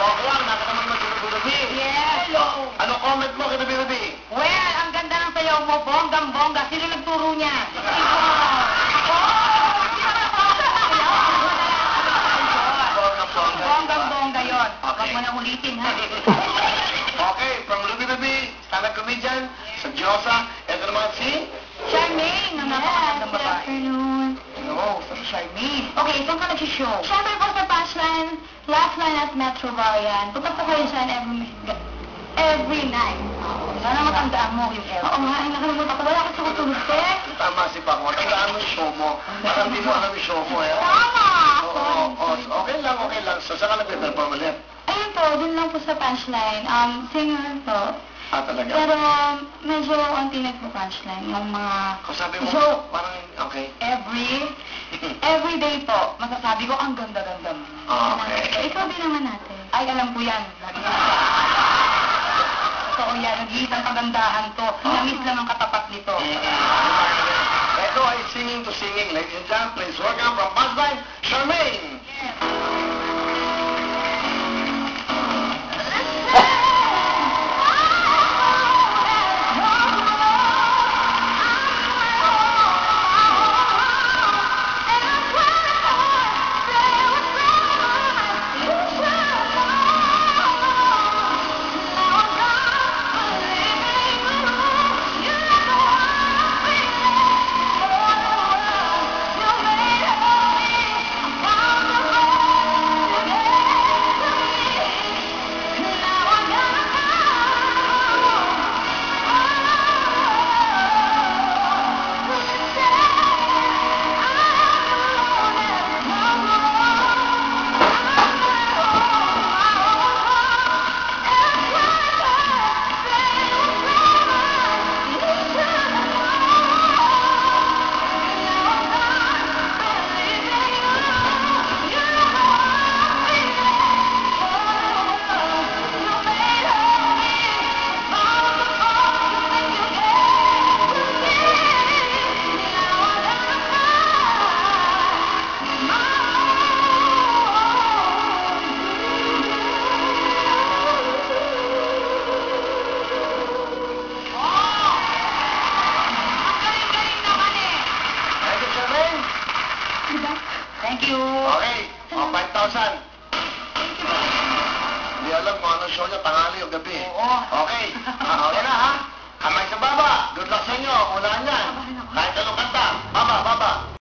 Joke lang, nakataman mo si Ruby. Yes. Hello. Ano comment mo kay Ruby? Well, ang ganda ng sayaw mo, bonggang-bongga. Sino nagturo niya? Bonggang-bongga yun. Huwag mo na ulitin, ha? Okay, from Ruby, stand-up comedian, sa Diyosa, ito naman si... Charmaine, ang napakagandang Good babae. afternoon. No, sa Charmaine. Okay, saan ka nag-show? Siyempre po sa Punchline, last line at Metro Varian. Punta po kayo dyan every night. Sana matandaan mo yung Oo nga, ay nakalimutan ko. Wala akong sumutulog, Tek. Tama si Paco. Tandaan mo yung show mo. Parang hindi mo alam yung show mo, eh. Tama! Oo, okay lang, okay lang. So, saan ka nag-perform ulit? Ayun po, dun lang po sa Punchline. Singer po. Ah, talaga? Pero medyo onti nagpo-punchline. Yung mga... Kung sabi mo, So, parang, okay. every day po, masasabi ko, ang ganda-ganda mo. Okay. Ikaw din naman natin. Ay, alam ko yan. Totoo yan. Nag-iisang kagandahan to. Namis lang ang katapat nito. Ito ay singing to singing. Ladies and gentlemen, please welcome from Punchline, Charmaine! Thank you. Okay, 5,000. Hindi alam kung ano show niya, tanghali o gabi. Oo. Okay, okay na ha? Kamay sa baba. Good luck sa inyo. Ulan yan. Kahit anong kanta. Baba, baba.